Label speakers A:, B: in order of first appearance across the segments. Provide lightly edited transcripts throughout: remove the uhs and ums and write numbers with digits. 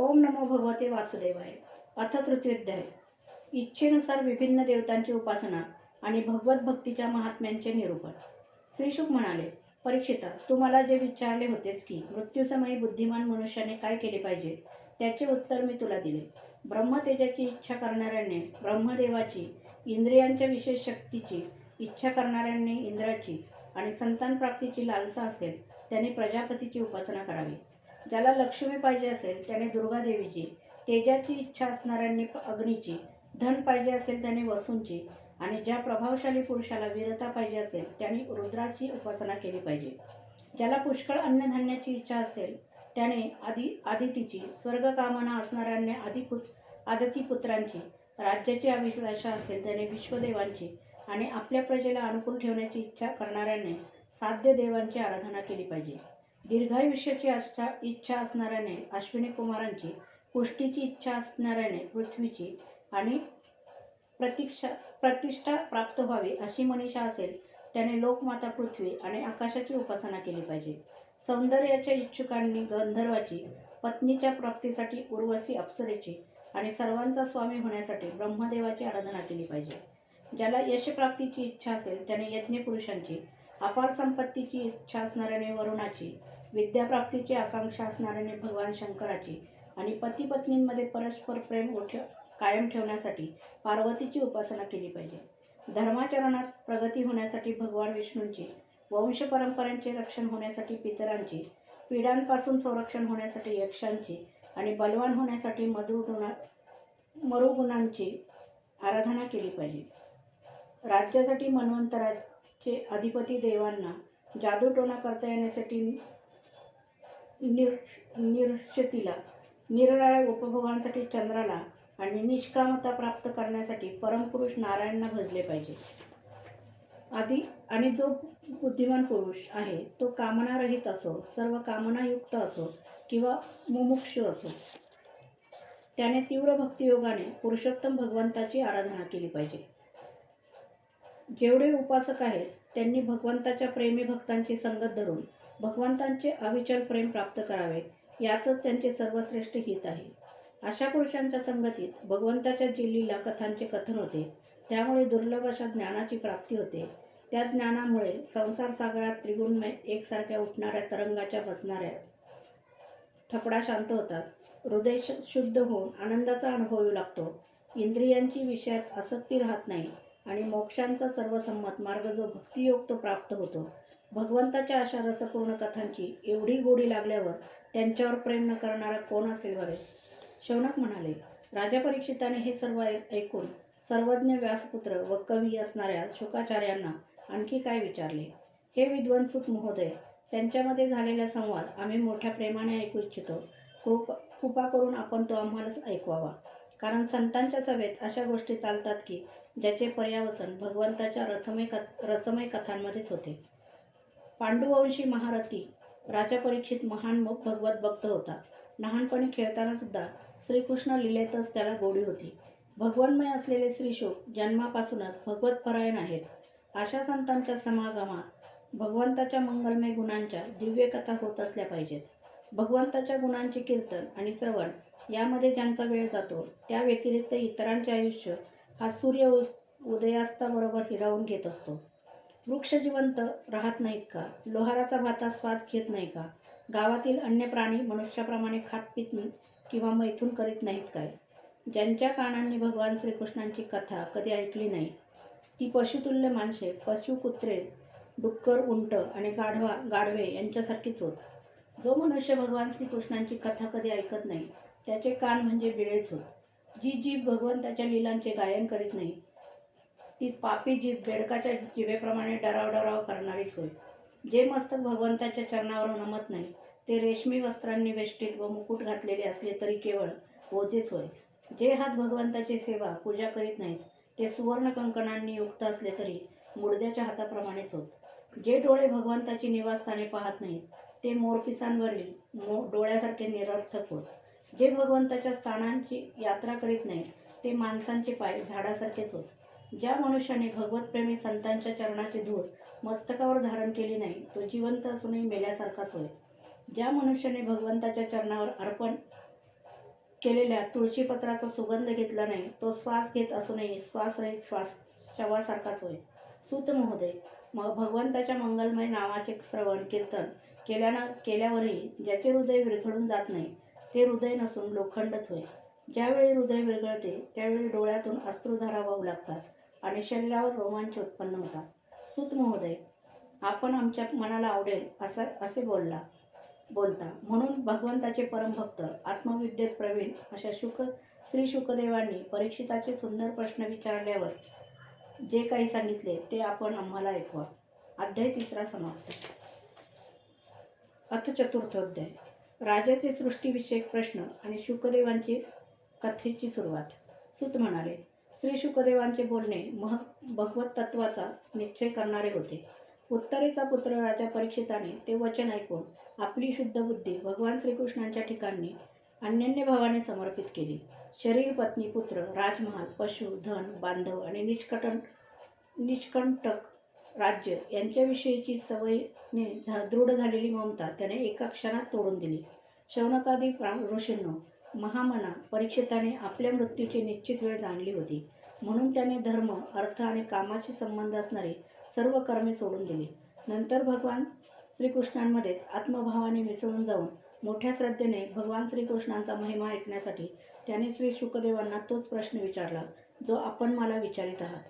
A: ओम नमो भगवते वासुदेवाय. अथ तृतीयोध्याय. इच्छेनुसार विभिन्न देवतांची उपासना आणि भगवत भक्तीच्या महात्म्यांचे निरूपण. श्री शुक म्हणाले, परीक्षिता, तू मला जे विचारले होतेस की मृत्यूसमयी बुद्धिमान मनुष्याने काय केले पाहिजे, त्याचे उत्तर मी तुला दिले. ब्रह्मतेजाची इच्छा करणाऱ्याने ब्रह्मदेवाची, इंद्रियांच्या विशेष शक्तीची इच्छा करणाऱ्यांनी इंद्राची आणि संतान प्राप्तीची लालसा असेल त्याने प्रजापतीची उपासना करावी. ज्याला लक्ष्मी पाहिजे असेल त्याने दुर्गादेवीची, तेजाची इच्छा असणाऱ्यांनी अग्नीची, धन पाहिजे असेल त्याने वसूंची आणि ज्या प्रभावशाली पुरुषाला वीरता पाहिजे असेल त्याने रुद्राची उपासना केली पाहिजे. ज्याला पुष्कळ अन्नधान्याची इच्छा असेल त्याने आदितीची, स्वर्गकामना असणाऱ्यांनी आदितीपुत्रांची, राज्याची अभिलाषा असेल त्याने विश्वदेवांची आणि आपल्या प्रजेला अनुकूल ठेवण्याची इच्छा करणाऱ्याने साध्य देवांची आराधना केली पाहिजे. दीर्घायुष्याची इच्छा असणाऱ्याने अश्विनी कुमारांची, पुष्टीची इच्छा असणाऱ्याने पृथ्वीची आणि प्रतिष्ठा प्राप्त व्हावी अशी मनीषा असेल त्याने लोकमाता पृथ्वी आणि आकाशाची उपासना केली पाहिजे. सौंदर्याच्या इच्छुकांनी गंधर्वाची, पत्नीच्या प्राप्तीसाठी उर्वशी अप्सरेची आणि सर्वांचा स्वामी होण्यासाठी ब्रह्मदेवाची आराधना केली पाहिजे. ज्याला यशप्राप्तीची इच्छा असेल त्याने यज्ञपुरुषांची, अपार संपत्तीची इच्छा असणाऱ्याने वरुणाची, विद्याप्राप्तीची आकांक्षा असणाऱ्याने भगवान शंकराची आणि पती पत्नींमध्ये परस्पर प्रेम कायम ठेवण्यासाठी पार्वतीची उपासना केली पाहिजे. धर्माचरणात प्रगती होण्यासाठी भगवान विष्णूंची, वंश परंपरांचे रक्षण होण्यासाठी पितरांची, पीडांपासून संरक्षण होण्यासाठी यक्षांची आणि बलवान होण्यासाठी मरुगुणांची आराधना केली पाहिजे. राज्यासाठी मन्वंतराचे अधिपती देवांना, जादूटोणा करता येण्यासाठी निरशतीला, निरनिराळ्या उपभोगांसाठी चंद्राला आणि निष्कामता प्राप्त करण्यासाठी परमपुरुष नारायणांना भजले पाहिजे. आणि जो बुद्धिमान पुरुष आहे तो कामनारहित असो, सर्व कामनायुक्त असो किंवा मुमुक्षु असो, त्याने तीव्र भक्तियोगाने पुरुषोत्तम भगवंताची आराधना केली पाहिजे. जेवढे उपासक आहेत त्यांनी भगवंताच्या प्रेमी भक्तांची संगत धरून भगवंतांचे अविचल प्रेम प्राप्त करावे, यातच त्यांचे सर्वश्रेष्ठ हित आहे. अशा पुरुषांच्या संगतीत भगवंताच्या जी लीला कथांचे कथन होते त्यामुळे दुर्लभ अशा ज्ञानाची प्राप्ती होते. त्या ज्ञानामुळे संसार सागरात त्रिगुणमय एकसारख्या उठणाऱ्या तरंगाच्या बसणाऱ्या थपडा शांत होतात. हृदय शुद्ध होऊन आनंदाचा अनुभव येऊ लागतो. इंद्रियांची विषयात आसक्ती राहत नाही आणि मोक्षांचा सर्वसंमत मार्ग जो भक्तियोग तो प्राप्त होतो. भगवंताच्या अशा रसपूर्ण कथांची एवढी गोडी लागल्यावर त्यांच्यावर प्रेम न करणारा कोण असेल बरे. शौनक म्हणाले, राजा परीक्षिताने हे सर्व ऐकून सर्वज्ञ व्यासपुत्र व कवी असणाऱ्या शुकाचार्यांना आणखी काय विचारले. हे विद्वांसुत महोदय, त्यांच्यामध्ये झालेला संवाद आम्ही मोठ्या प्रेमाने ऐकू इच्छितो. कृपा करून आपण तो आम्हालाच ऐकवावा. कारण संतांच्या सभेत अशा गोष्टी चालतात की ज्याचे पर्यावसन भगवंताच्या रसमय कथांमध्येच होते. पांडुवंशी महारथी राजा परीक्षित महान भगवत भक्त होता. लहानपणी खेळताना सुद्धा श्रीकृष्ण लीलेतच त्याला गोडी होती. भगवन्मय असलेले श्रीशुक जन्मापासूनच भगवतपरायण आहेत. अशा संतांच्या समागमात भगवंताच्या मंगलमय गुणांच्या दिव्य कथा होत असल्या पाहिजेत. भगवंताच्या गुणांचे कीर्तन आणि श्रवण यामध्ये ज्यांचा वेळ जातो त्या व्यतिरिक्त इतरांचे आयुष्य हा सूर्य उदयास्ताबरोबर हिरावून घेत असतो. वृक्ष जिवंत राहत नाहीत का? लोहाराचा भाता स्वाद घेत नाही का? गावातील अन्य प्राणी मनुष्याप्रमाणे खात पीत किंवा मैथून करीत नाहीत काय? ज्यांच्या कानांनी भगवान श्रीकृष्णांची कथा कधी ऐकली नाही ती पशुतुल्य माणसे, पशु, कुत्रे, डुक्कर, उंट आणि गाढवे यांच्यासारखीच होत. जो मनुष्य भगवान श्रीकृष्णांची कथा कधी ऐकत नाही त्याचे कान म्हणजे बिळेच होत. जी जीभ भगवंताच्या लीलांचे गायन करीत नाही ती पापी जीभ बेडकाच्या जिभेप्रमाणे डराव करणारीच होय. जे मस्तक भगवंताच्या चरणावर नमत नाही ते रेशमी वस्त्रांनी वेष्टीत व मुकुट घातलेले असले तरी केवळ ओझेच होय. जे हात भगवंताची सेवा पूजा करीत नाहीत ते सुवर्ण कंकणांनी युक्त असले तरी मुडद्याच्या हाताप्रमाणेच होत. जे डोळे भगवंताची निवासस्थाने पाहत नाहीत ते मोरपिसांवरील डोळ्यासारखे निरर्थक होत. जे भगवंताच्या स्थानांची यात्रा करीत नाहीत ते माणसांचे पाय झाडासारखेच होत. ज्या मनुष्याने भगवतप्रेमी संतांच्या चरणाची धूळ मस्तकावर धारण केली नाही तो जिवंत असूनही मेल्यासारखाच होय. ज्या मनुष्याने भगवंताच्या चरणावर केलेल्या तुळशीपत्राचा सुगंध घेतला नाही तो श्वास घेत असूनही श्वासरहित शवासारखाच होय. सूत महोदय, भगवंताच्या मंगलमय नावाचे श्रवण कीर्तन केल्यावरही ज्याचे हृदय विरघळून जात नाही ते हृदय नसून लोखंडच होय. ज्यावेळी हृदय विरघळते त्यावेळी डोळ्यातून अश्रुधारा वाहू लागतात आणि शरीरावर रोमांच उत्पन्न होतात. सूत महोदय, आपण आमच्या मनाला आवडेल असे बोलता म्हणून भगवंताचे परमभक्त आत्मविद्येत प्रवीण अशा श्री शुकदेवांनी परीक्षिताचे सुंदर प्रश्न विचारल्यावर जे काही सांगितले ते आपण आम्हाला ऐकवा. अध्याय 3 समाप्त. अथ 4 अध्याय. राजाचे सृष्टीविषयक प्रश्न आणि शुकदेवांची कथेची सुरुवात. सूत म्हणाले, श्री शुकदेवांचे बोलणे भगवत तत्वाचा निश्चय करणारे होते. उत्तरेचा पुत्र राजा परीक्षिताने ते वचन ऐकून आपली शुद्ध बुद्धी भगवान श्रीकृष्णांच्या ठिकाणी अनन्यभावाने समर्पित केली. शरीर, पत्नी, पुत्र, राजमहाल, पशु, धन, बांधव आणि निष्कंटक राज्य यांच्याविषयीची सवयीने दृढ झालेली ममता त्याने एका क्षणात तोडून दिली. शौनकादी ऋषींनो, महामना परीक्षिताने आपल्या मृत्यूची निश्चित वेळ जाणली होती. म्हणून त्याने धर्म, अर्थ आणि कामाशी संबंध असणारी सर्व कर्मे सोडून दिली. नंतर भगवान श्रीकृष्णांमध्येच आत्मभावाने मिसळून जाऊन मोठ्या श्रद्धेने भगवान श्रीकृष्णांचा महिमा ऐकण्यासाठी त्याने श्री शुकदेवांना तोच प्रश्न विचारला जो आपण मला विचारित आहात.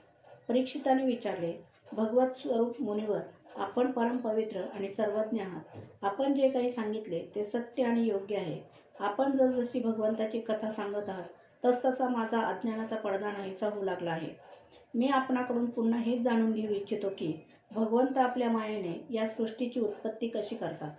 A: परीक्षिताने विचारले, भगवत स्वरूप मुनिवर, आपण परम पवित्र आणि सर्वज्ञ आहात. आपण जे काही सांगितले ते सत्य आणि योग्य आहे. आपण जसजशी भगवंताची कथा सांगत आहात तसतसा माझा अज्ञानाचा पडदा नाहीसा होऊ लागला आहे. मी आपणाकडून पुन्हा हेच जाणून घेऊ इच्छितो की भगवंत आपल्या मायेने या सृष्टीची उत्पत्ती कशी करतात,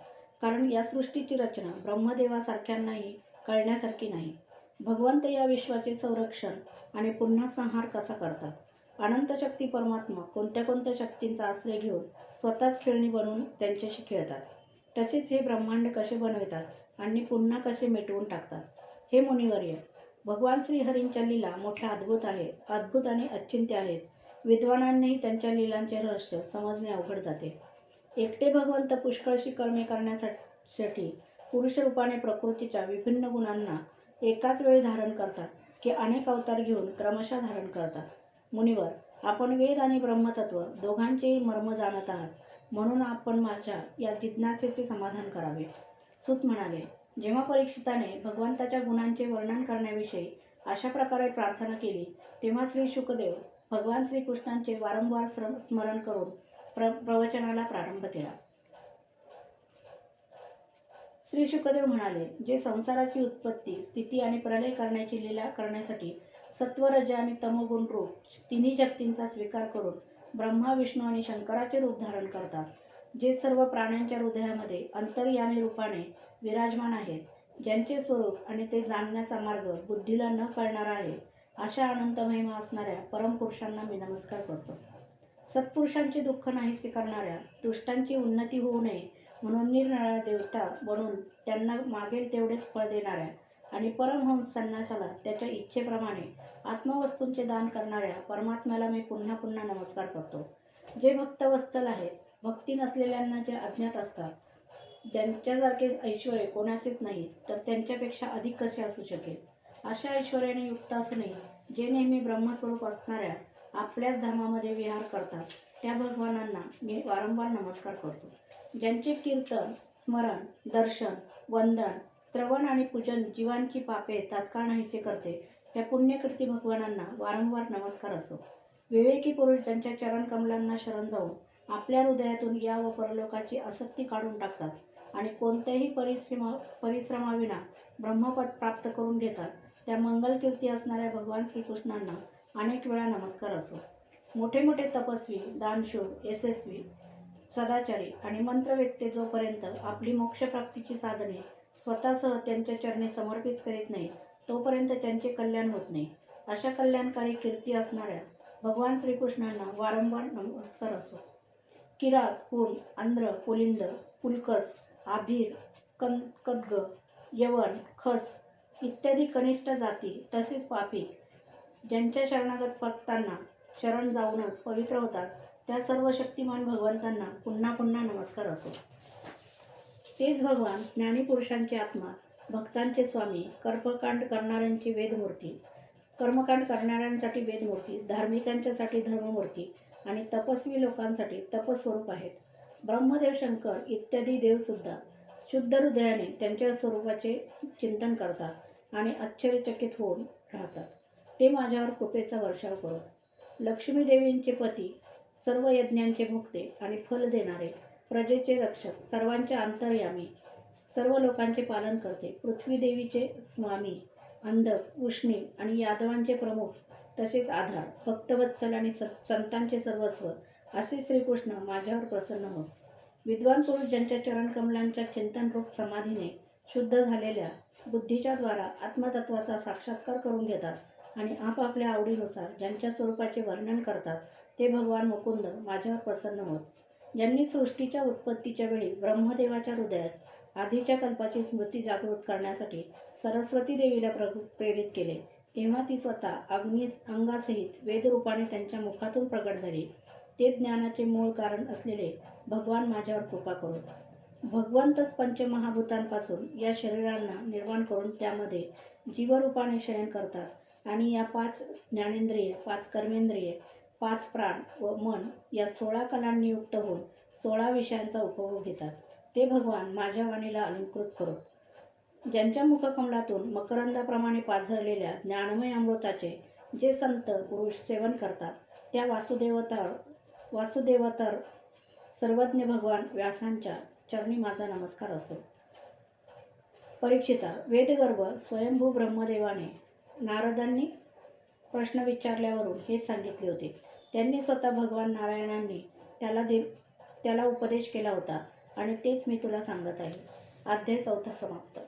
A: कारण या सृष्टीची रचना ब्रह्मदेवासारख्यांनाही कळण्यासारखी नाही. भगवंत या विश्वाचे संरक्षण आणि पुन्हा संहार कसा करतात. अनंत शक्ती परमात्मा कोणत्या कोणत्या शक्तींचा आश्रय घेऊन स्वतःच खेळणी बनवून त्यांच्याशी खेळतात. तसेच हे ब्रह्मांड कसे बनवितात आणि पुन्हा कसे मिटवून टाकतात. हे मुनिवर्य, भगवान श्रीहरींच्या लीला मोठ्या अद्भुत आणि अचिंत्य आहेत. विद्वानांनाही त्यांच्या लीलांचे रहस्य समजणे अवघड जाते. एकटे भगवंत पुष्कळशी कर्मे करण्यासाठी पुरुष रूपाने प्रकृतीच्या विभिन्न गुणांना एकाच वेळी धारण करतात की अनेक अवतार घेऊन क्रमशः धारण करतात. मुनिवर, आपण वेद आणि ब्रह्मतत्व दोघांचेही मर्म जाणत आहात, म्हणून आपण माझ्या या जिज्ञासेचे समाधान करावे. सूत म्हणाले, जेव्हा परीक्षिताने भगवंताच्या गुणांचे वर्णन करण्याविषयी अशा प्रकारे प्रार्थना केली तेव्हा श्री शुकदेव भगवान श्रीकृष्णांचे वारंवार स्मरण करून प्रवचनाला प्रारंभ केला. श्री शुकदेव म्हणाले, जे संसाराची उत्पत्ती, स्थिती आणि प्रलय करण्याची लीला करण्यासाठी सत्व, रज आणि तमोगुण रूप तिन्ही शक्तींचा स्वीकार करून ब्रह्मा, विष्णू आणि शंकराचे रूप धारण करतात, जे सर्व प्राण्यांच्या हृदयामध्ये अंतर्यामी रूपाने विराजमान आहेत, ज्यांचे स्वरूप आणि ते जाणण्याचा मार्ग बुद्धीला न कळणारा आहे, अशा अनंत महिमा असणाऱ्या परमपुरुषांना मी नमस्कार करतो. सत्पुरुषांचे दुःख नाहीसे करणाऱ्या, दुष्टांची उन्नती होऊ नये म्हणून निरनिराळ्या देवता बनून त्यांना मागेल तेवढेच फळ देणाऱ्या आणि परमहंस संन्यासाला त्याच्या इच्छेप्रमाणे आत्मवस्तूंचे दान करणाऱ्या परमात्म्याला मी पुन्हा पुन्हा नमस्कार करतो. जे भक्तवत्सल आहेत, भक्ती नसलेल्यांना जे अज्ञात असतात, ज्यांच्यासारखे ऐश्वर्य कोणाचेच नाही तर त्यांच्यापेक्षा अधिक कसे असू शकेल, अशा ऐश्वर्याने युक्त असूनही जे नेहमी ब्रह्मस्वरूप असणाऱ्या आपल्याच धामामध्ये विहार करतात त्या भगवानांना मी वारंवार नमस्कार करतो. ज्यांचे कीर्तन, स्मरण, दर्शन, वंदन, श्रवण आणि पूजन जीवांची पापे तात्काळ नाहीसे करते त्या पुण्यकृती भगवानांना वारंवार नमस्कार असो. विवेकी पुरुष ज्यांच्या चरणकमलांना शरण जाऊन आपल्या हृदयातून या व परलोकाची आसक्ती काढून टाकतात आणि कोणत्याही परिश्रमाविना ब्रह्मपद प्राप्त करून घेतात त्या मंगलकीर्ती असणाऱ्या भगवान श्रीकृष्णांना अनेक वेळा नमस्कार असो. मोठे मोठे तपस्वी, दानशूर, यशस्वी, सदाचारी आणि मंत्रवेत्ते जोपर्यंत आपली मोक्षप्राप्तीची साधने स्वतःसह त्यांच्या चरणी समर्पित करीत नाहीत तोपर्यंत त्यांचे कल्याण होत नाही. अशा कल्याणकारी कीर्ती असणाऱ्या भगवान श्रीकृष्णांना वारंवार नमस्कार असो. किरात, पुल, आंध्र, पुलिंद, पुलकस, आभीर, कद्ग, यवन, खस इत्यादी कनिष्ठ जाती तसेच पापी ज्यांच्या शरणागत भक्तांना शरण जाऊनच पवित्र होतात त्या सर्व शक्तिमान भगवंतांना पुन्हा पुन्हा नमस्कार असो. तेच भगवान ज्ञानी पुरुषांची आत्मा भक्तांचे स्वामी, कर्मकांड करणाऱ्यांसाठी वेदमूर्ती, धार्मिकांच्यासाठी धर्ममूर्ती आणि तपस्वी लोकांसाठी तपस्वरूप आहेत. ब्रह्मदेव, शंकर इत्यादी देवसुद्धा शुद्ध हृदयाने त्यांच्या स्वरूपाचे चिंतन करतात आणि आश्चर्यचकित होऊन राहतात. ते माझ्यावर कृपेचा वर्षाव करत. लक्ष्मी देवींचे पती, सर्व यज्ञांचे भोगते आणि फल देणारे, प्रजेचे रक्षक, सर्वांचे अंतर्यामी, सर्व लोकांचे पालन करते, पृथ्वी देवीचे स्वामी, अंधक, उष्णी आणि यादवांचे प्रमुख, तसेच आधार, भक्तवत्सल आणि संतांचे सर्वस्व, असे श्रीकृष्ण माझ्यावर प्रसन्न होत. विद्वान पुरुष ज्यांच्या चरणकमलांच्या चिंतनरूप समाधीने शुद्ध झालेल्या बुद्धीच्या द्वारा आत्मतत्वाचा साक्षात्कार करून घेतात आणि आपापल्या आवडीनुसार ज्यांच्या स्वरूपाचे वर्णन करतात, ते भगवान मुकुंद माझ्यावर प्रसन्न होत. ज्यांनी सृष्टीच्या उत्पत्तीच्या वेळी ब्रह्मदेवाच्या हृदयात आधीच्या कल्पाची स्मृती जागृत करण्यासाठी सरस्वती देवीला प्रेरित केले, तेव्हा ती स्वतः अंगासहित वेदरूपाने त्यांच्या मुखातून प्रकट झाली. ते ज्ञानाचे मूळ कारण असलेले भगवान माझ्यावर कृपा करो. भगवंतच पंचमहाभूतांपासून या शरीरांना निर्माण करून त्यामध्ये जीवरूपाने शयन करतात आणि या 5 ज्ञानेंद्रिये, 5 कर्मेंद्रिये, 5 प्राण व मन या 16 कलांनी युक्त होऊन 16 विषयांचा उपभोग घेतात. ते भगवान माझ्या वाणीला अलंकृत करो. ज्यांच्या मुखकमलातून मकरंदाप्रमाणे पाझरलेल्या ज्ञानमय अमृताचे जे संत पुरुष सेवन करतात, त्या वासुदेवतर सर्वज्ञ भगवान व्यासांच्या चरणी माझा नमस्कार असो. परीक्षिता, वेदगर्भ स्वयंभू ब्रह्मदेवाने नारदांनी प्रश्न विचारल्यावरून हेच सांगितले होते. त्यांनी स्वतः भगवान नारायणांनी त्याला उपदेश केला होता आणि तेच मी तुला सांगत आहे. अध्याय 4 समाप्त.